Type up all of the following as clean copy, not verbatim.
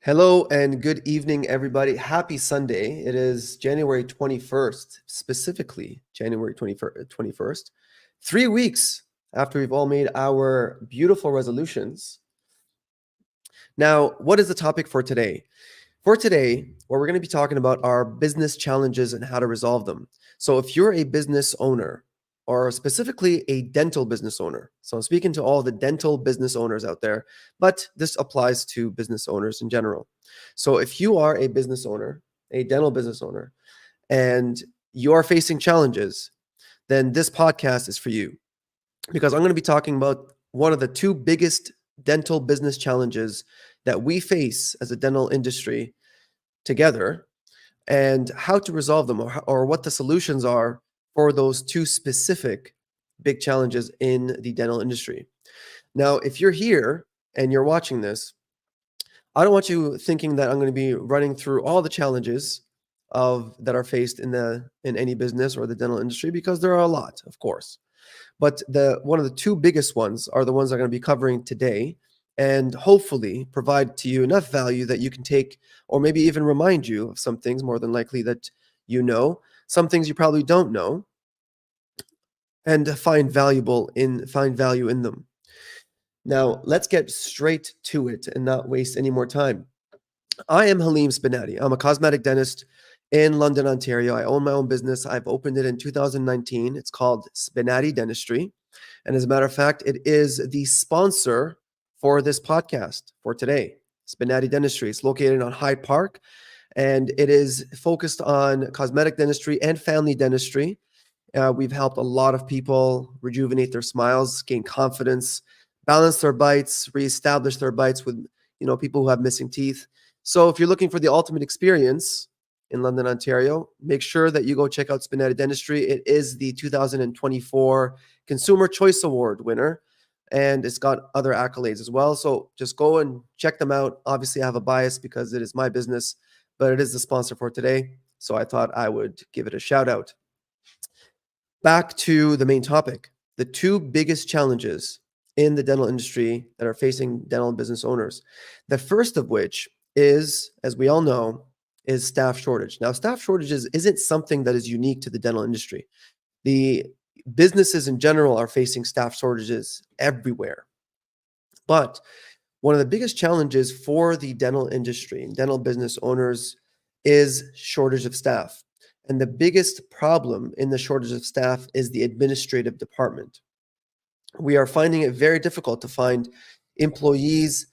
Hello and good evening, everybody. Happy Sunday. It is January 21st, specifically January 21st, 3 weeks after we've all made our beautiful resolutions. Now, what is the topic for today? For today, what we're going to be talking about are business challenges and how to resolve them. So, if you're a business owner, or specifically a dental business owner, so I'm speaking to all the dental business owners out there, but this applies to business owners in general. So, if you are a business owner, a dental business owner, and you are facing challenges, then this podcast is for you because I'm going to be talking about one of the two biggest dental business challenges that we face as a dental industry together and how to resolve them or what the solutions are for those two specific big challenges in the dental industry. Now, if you're here and you're watching this, I don't want you thinking that I'm going to be running through all the challenges of that are faced in any business or the dental industry because there are a lot, of course. But the one of the two biggest ones are the ones I'm going to be covering today and hopefully provide to you enough value that you can take or maybe even remind you of some things more than likely that you know, some things you probably don't know, and find value in them. Now, let's get straight to it and not waste any more time. I am Halim Spinati. I'm a cosmetic dentist in London, Ontario. I own my own business. I've opened it in 2019. It's called Spinati Dentistry. And as a matter of fact, it is the sponsor for this podcast for today. Spinati Dentistry. It's located on Hyde Park and it is focused on cosmetic dentistry and family dentistry. We've helped a lot of people rejuvenate their smiles, gain confidence, balance their bites, reestablish their bites with people who have missing teeth. So if you're looking for the ultimate experience in London, Ontario, make sure that you go check out Spinetta Dentistry. It is the 2024 Consumer Choice Award winner, and it's got other accolades as well. So just go and check them out. Obviously, I have a bias because it is my business, but it is the sponsor for today. So I thought I would give it a shout out. Back to the main topic, the two biggest challenges in the dental industry that are facing dental business owners. The first of which is, as we all know, is staff shortage. Now, staff shortages isn't something that is unique to the dental industry. The businesses in general are facing staff shortages everywhere. But one of the biggest challenges for the dental industry and dental business owners is shortage of staff. And the biggest problem in the shortage of staff is the administrative department. We are finding it very difficult to find employees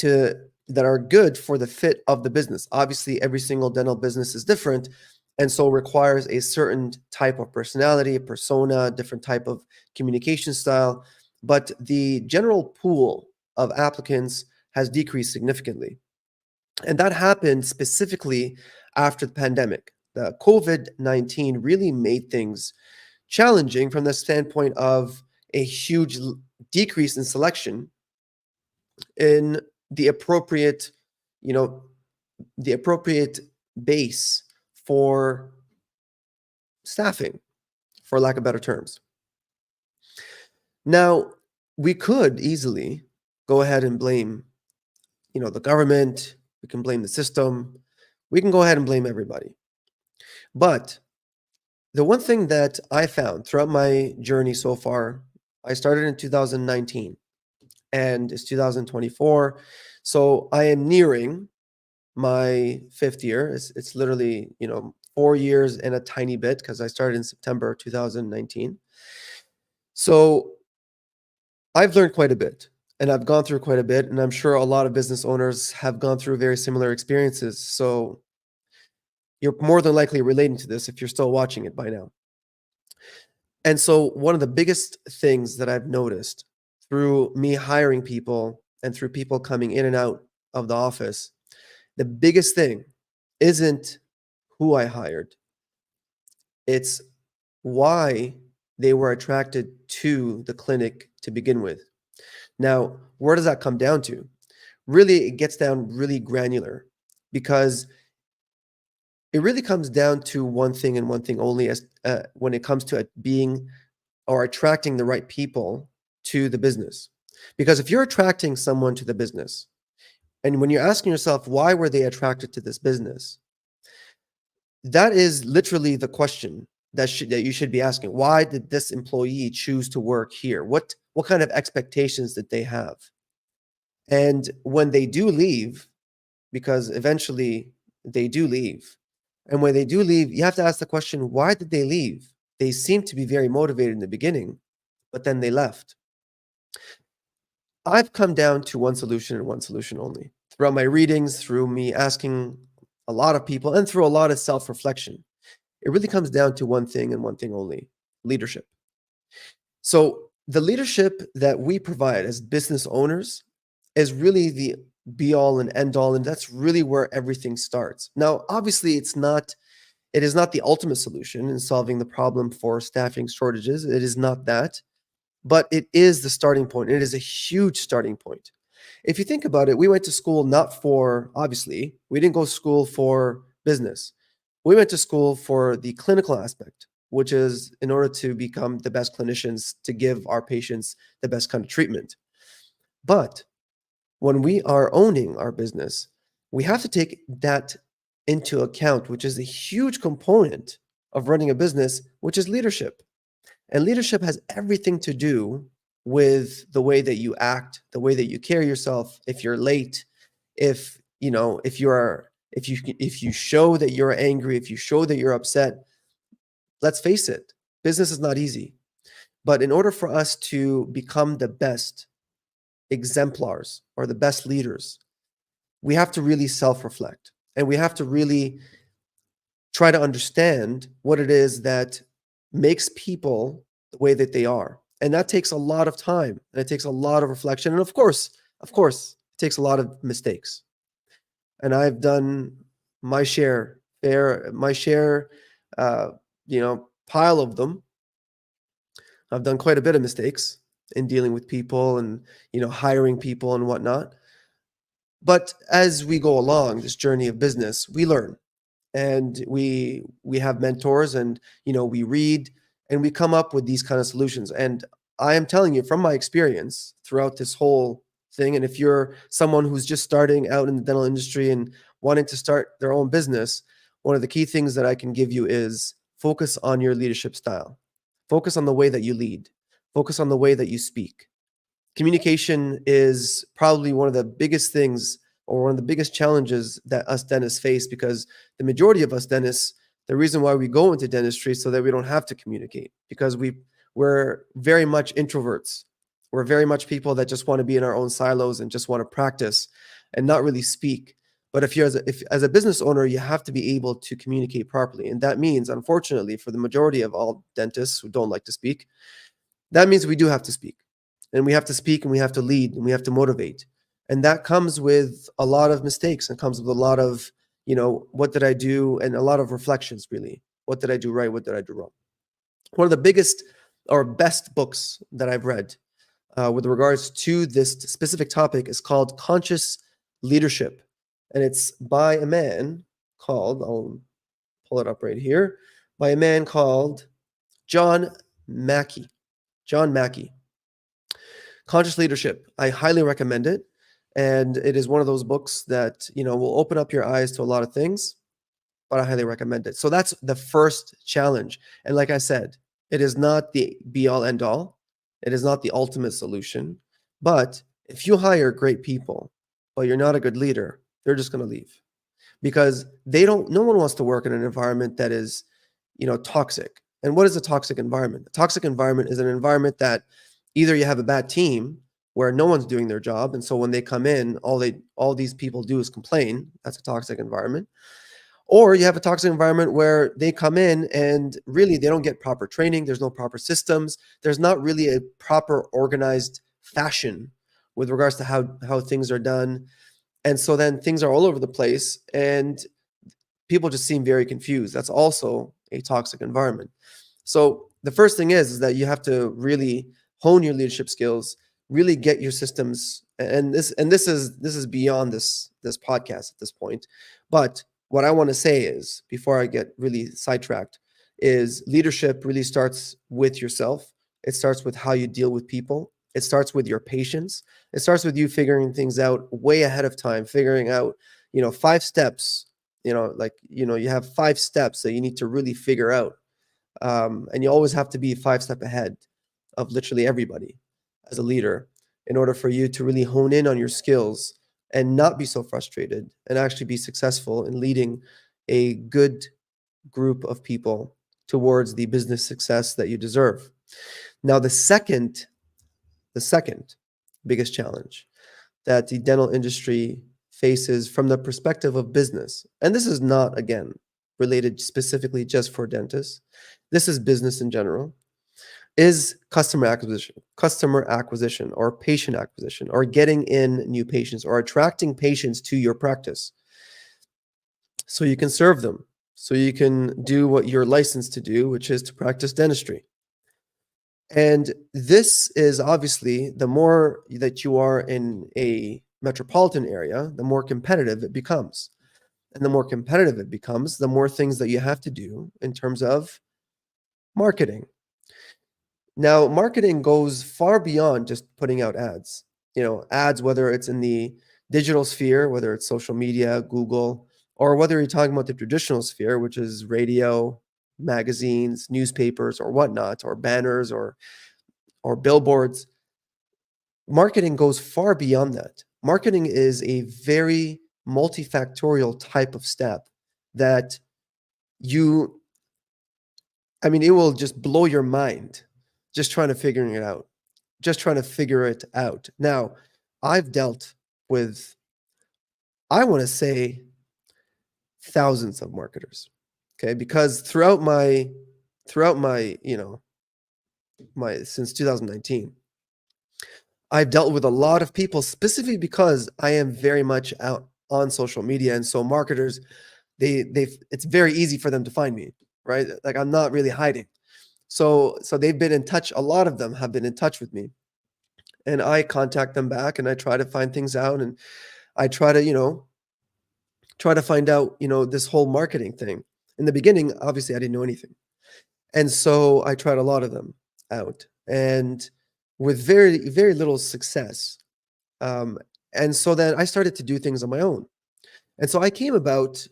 that are good for the fit of the business. Obviously, every single dental business is different, and so requires a certain type of personality, a persona, different type of communication style. But the general pool of applicants has decreased significantly. And that happened specifically after the pandemic. The COVID-19 really made things challenging from the standpoint of a huge decrease in selection in the appropriate, the appropriate base for staffing, for lack of better terms. Now, we could easily go ahead and blame, the government. We can blame the system. We can go ahead and blame everybody. But the one thing that I found throughout my journey so far, I started in 2019 and it's 2024. So I am nearing my fifth year. It's literally, 4 years and a tiny bit because I started in September 2019. So I've learned quite a bit and I've gone through quite a bit. And I'm sure a lot of business owners have gone through very similar experiences. So you're more than likely relating to this if you're still watching it by now. And so one of the biggest things that I've noticed through me hiring people and through people coming in and out of the office, the biggest thing isn't who I hired. It's why they were attracted to the clinic to begin with. Now, where does that come down to? Really, it gets down really granular because it really comes down to one thing and one thing only as when it comes to being or attracting the right people to the business. Because if you're attracting someone to the business And when you're asking yourself, why were they attracted to this business? That is literally the question that you should be asking. Why did this employee choose to work here? What kind of expectations did they have? And when they do leave, because eventually they do leave, and when they do leave, you have to ask the question, why did they leave? They seemed to be very motivated in the beginning, but then they left. I've come down to one solution and one solution only. Throughout my readings, through me asking a lot of people, and through a lot of self-reflection, it really comes down to one thing and one thing only: leadership. So the leadership that we provide as business owners is really the be all and end all, and that's really where everything starts. Now, obviously, it is not the ultimate solution in solving the problem for staffing shortages. It is not that, but it is the starting point. It is a huge starting point. If you think about it, we went to school not for, obviously, we didn't go to school for business. We went to school for the clinical aspect, which is in order to become the best clinicians to give our patients the best kind of treatment. But when we are owning our business, we have to take that into account, which is a huge component of running a business, which is leadership. And leadership has everything to do with the way that you act, the way that you carry yourself, if you're late, if you know, if you show that you're angry, if you show that you're upset. Let's face it, business is not easy. But in order for us to become the best exemplars or the best leaders, we have to really self-reflect, and we have to really try to understand what it is that makes people the way that they are. And that takes a lot of time, and it takes a lot of reflection. And of course, it takes a lot of mistakes. And I've done my share, uh, pile of them. I've done quite a bit of mistakes in dealing with people and, hiring people and whatnot. But as we go along this journey of business, we learn, and we have mentors, and we read, and we come up with these kind of solutions. And I am telling you from my experience throughout this whole thing, and if you're someone who's just starting out in the dental industry and wanting to start their own business, one of the key things that I can give you is focus on your leadership style. Focus on the way that you lead. Focus on the way that you speak. Communication is probably one of the biggest things, or one of the biggest challenges that us dentists face, because the majority of us dentists, the reason why we go into dentistry is so that we don't have to communicate, because we're very much introverts. We're very much people that just want to be in our own silos and just want to practice and not really speak. But if as a business owner, you have to be able to communicate properly. And that means, unfortunately, for the majority of all dentists who don't like to speak, that means we do have to speak. And we have to speak, and we have to lead, and we have to motivate. And that comes with a lot of mistakes, and comes with a lot of, what did I do? And a lot of reflections, really. What did I do right? What did I do wrong? One of the biggest or best books that I've read with regards to this specific topic is called Conscious Leadership. And it's by a man called, I'll pull it up right here, by a man called John Mackey. John Mackey. Conscious Leadership. I highly recommend it. And it is one of those books that, will open up your eyes to a lot of things, but I highly recommend it. So that's the first challenge. And like I said, it is not the be all end all. It is not the ultimate solution. But if you hire great people, but you're not a good leader, they're just going to leave, because no one wants to work in an environment that is, toxic. And what is a toxic environment? A toxic environment is an environment that either you have a bad team where no one's doing their job, and so when they come in, all these people do is complain. That's a toxic environment. Or you have a toxic environment where they come in and really they don't get proper training. There's no proper systems. There's not really a proper organized fashion with regards to how things are done. And so then things are all over the place, and people just seem very confused. That's also a toxic environment. So the first thing is that you have to really hone your leadership skills, really get your systems. And this is beyond this podcast at this point. But what I want to say is, before I get really sidetracked, is leadership really starts with yourself. It starts with how you deal with people. It starts with your patience. It starts with you figuring things out way ahead of time, figuring out, 5 steps, you have 5 steps that you need to really figure out. And you always have to be 5 steps ahead of literally everybody as a leader in order for you to really hone in on your skills and not be so frustrated and actually be successful in leading a good group of people towards the business success that you deserve. Now, the second biggest challenge that the dental industry faces from the perspective of business, and this is not, again, related specifically just for dentists, this is business in general, is customer acquisition or patient acquisition, or getting in new patients or attracting patients to your practice so you can serve them, so you can do what you're licensed to do, which is to practice dentistry. And this is obviously, the more that you are in a metropolitan area, the more competitive it becomes. And the more competitive it becomes, the more things that you have to do in terms of marketing. Now, marketing goes far beyond just putting out ads. Ads, whether it's in the digital sphere, whether it's social media, Google, or whether you're talking about the traditional sphere, which is radio, magazines, newspapers, or whatnot, or banners, or billboards. Marketing goes far beyond that. Marketing is a very multifactorial type of step that you, I mean, it will just blow your mind just trying to figure it out. Now, I've dealt with, I want to say, thousands of marketers. Okay, because throughout my, my since 2019, I've dealt with a lot of people, specifically because I am very much out on social media, and so marketers, it's very easy for them to find me, right? Like, I'm not really hiding. So they've been in touch. A lot of them have been in touch with me, and I contact them back, and I try to find things out, and I try to find out, this whole marketing thing. In the beginning, obviously, I didn't know anything, and so I tried a lot of them out, and with very, very little success. Um, and so then I started to do things on my own. And so I came about,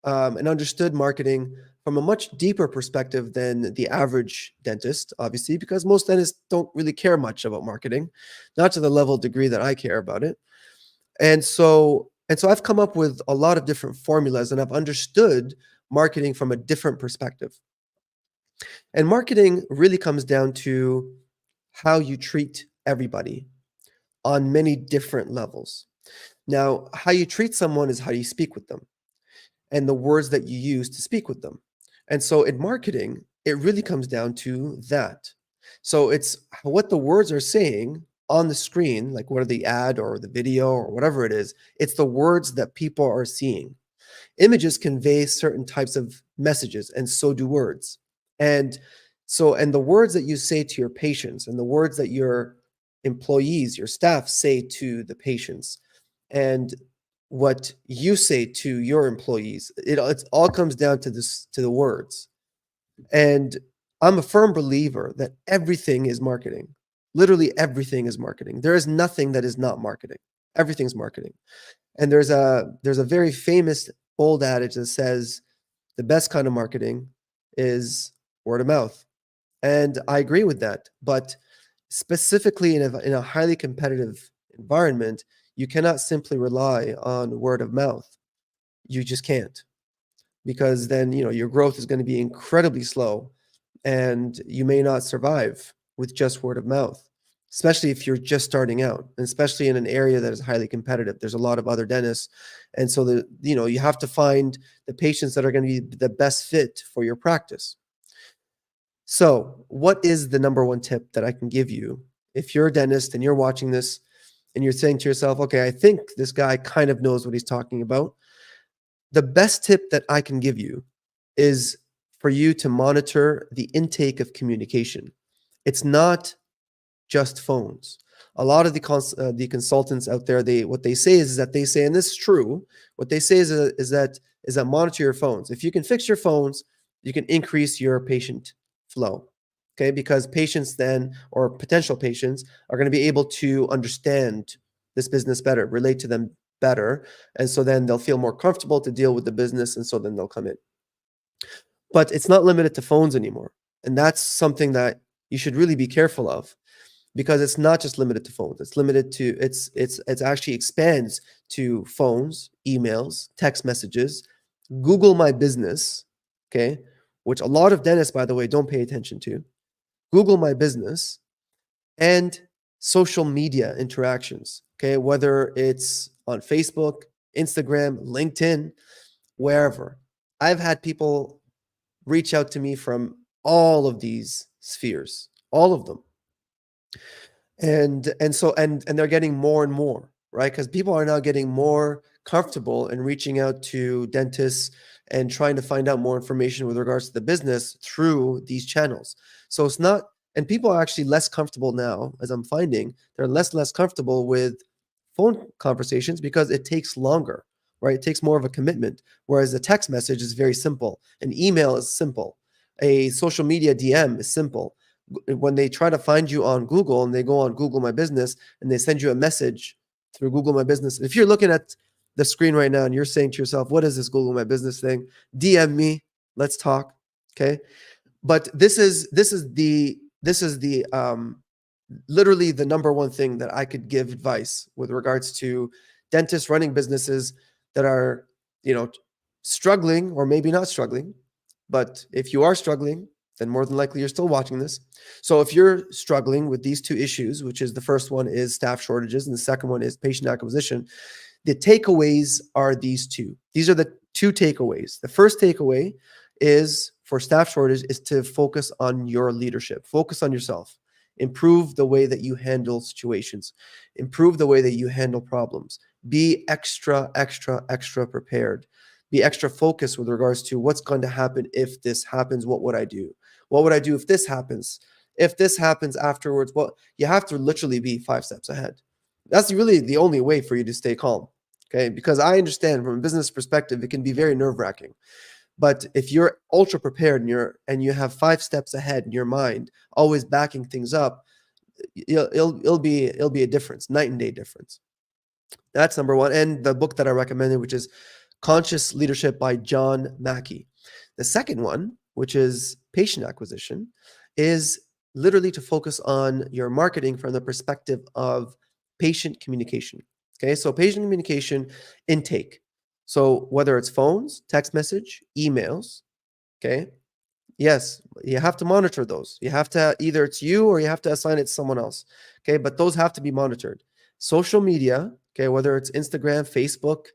and understood marketing from a much deeper perspective than the average dentist, obviously, because most dentists don't really care much about marketing, not to the level degree that I care about it. And so I've come up with a lot of different formulas, and I've understood marketing from a different perspective. And marketing really comes down to how you treat everybody on many different levels. Now, how you treat someone is how you speak with them and the words that you use to speak with them. And so in marketing, it really comes down to that. So it's what the words are saying on the screen, like what are the ad or the video or whatever it is, it's the words that people are seeing. Images convey certain types of messages, and so do words. And and the words that you say to your patients, and the words that your employees, your staff say to the patients, and what you say to your employees, it all comes down to the words. And I'm a firm believer that everything is marketing. Literally everything is marketing. There is nothing that is not marketing. Everything's marketing. And there's a very famous old adage that says the best kind of marketing is word of mouth. And I agree with that. But specifically in a highly competitive environment, you cannot simply rely on word of mouth. You just can't, because then your growth is going to be incredibly slow, and you may not survive with just word of mouth, especially if you're just starting out, and especially in an area that is highly competitive. There's a lot of other dentists, and so you have to find the patients that are going to be the best fit for your practice. So, what is the number one tip that I can give you if you're a dentist and you're watching this and you're saying to yourself, okay, I think this guy kind of knows what he's talking about? The best tip that I can give you is for you to monitor the intake of communication. It's not just phones. A lot of the consultants out there, what they say is that they say, and this is true, what they say is that monitor your phones. If you can fix your phones, you can increase your patient flow. Okay, because patients then, or potential patients, are going to be able to understand this business better, relate to them better, and so then they'll feel more comfortable to deal with the business, and so then they'll come in. But it's not limited to phones anymore, and that's something that you should really be careful of, because it's not just limited to phones. It's limited to it's actually expands to phones, emails, text messages, Google My Business, okay, which a lot of dentists, by the way, don't pay attention to. Google My Business, and social media interactions, okay, whether it's on Facebook, Instagram, LinkedIn, wherever. I've had people reach out to me from all of these spheres, all of them. And they're getting more and more, right? Because people are now getting more comfortable in reaching out to dentists and trying to find out more information with regards to the business through these channels. So it's not, and people are actually less comfortable now, as I'm finding, they're less and less comfortable with phone conversations because it takes longer, right? It takes more of a commitment. Whereas a text message is very simple, an email is simple, a social media DM is simple. When they try to find you on Google and they go on Google My Business and they send you a message through Google My Business, if you're looking at the screen right now and you're saying to yourself, what is this Google My Business thing? DM me, let's talk. Okay. But this is the literally the number one thing that I could give advice with regards to dentists running businesses that are, you know, struggling or maybe not struggling. But if you are struggling, then more than likely you're still watching this. So if you're struggling with these two issues, which is the first one is staff shortages and the second one is patient acquisition, the takeaways are these two. These are the two takeaways. The first takeaway is for staff shortage is to focus on your leadership, focus on yourself, improve the way that you handle situations, improve the way that you handle problems, be extra prepared, be extra focused with regards to what's going to happen if this happens. What would I do? What would I do if this happens? If this happens afterwards, well, you have to literally be 5 steps ahead. That's really the only way for you to stay calm. Okay. Because I understand from a business perspective, it can be very nerve wracking. But if you're ultra prepared and you have 5 steps ahead in your mind, always backing things up, it'll be a difference, night and day difference. That's number one. And the book that I recommended, which is Conscious Leadership by John Mackey. The second one, which is patient acquisition, is literally to focus on your marketing from the perspective of patient communication. Okay, so patient communication intake. So whether it's phones, text message, emails, okay, yes, you have to monitor those. You have to, either it's you or you have to assign it to someone else. Okay, but those have to be monitored. Social media, okay, whether it's Instagram, Facebook,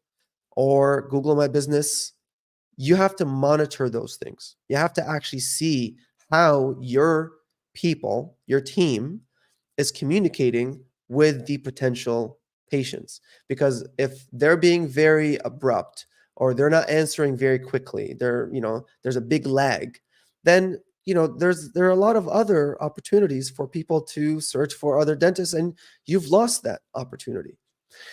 or Google My Business, you have to monitor those things. You have to actually see how your people, your team, is communicating with the potential patients. Because if they're being very abrupt or they're not answering very quickly, there's a big lag, then there are a lot of other opportunities for people to search for other dentists, and you've lost that opportunity.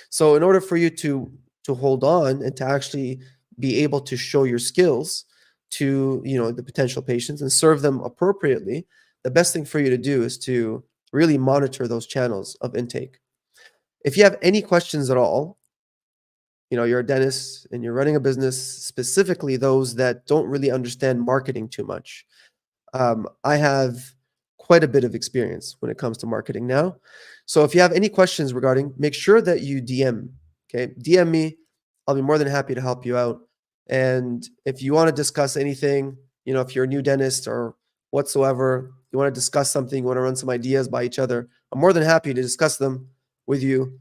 So in order for you to hold on and to actually be able to show your skills to the potential patients and serve them appropriately, the best thing for you to do is to really monitor those channels of intake. If you have any questions at all, you're a dentist and you're running a business, specifically those that don't really understand marketing too much. I have quite a bit of experience when it comes to marketing now. So if you have any questions regarding, make sure that you DM, okay? DM me. I'll be more than happy to help you out. And if you want to discuss anything, if you're a new dentist or whatsoever, you want to discuss something, you want to run some ideas by each other, I'm more than happy to discuss them with you.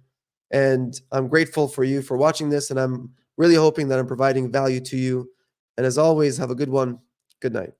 And I'm grateful for you for watching this, and I'm really hoping that I'm providing value to you. And as always, have a good one. Good night.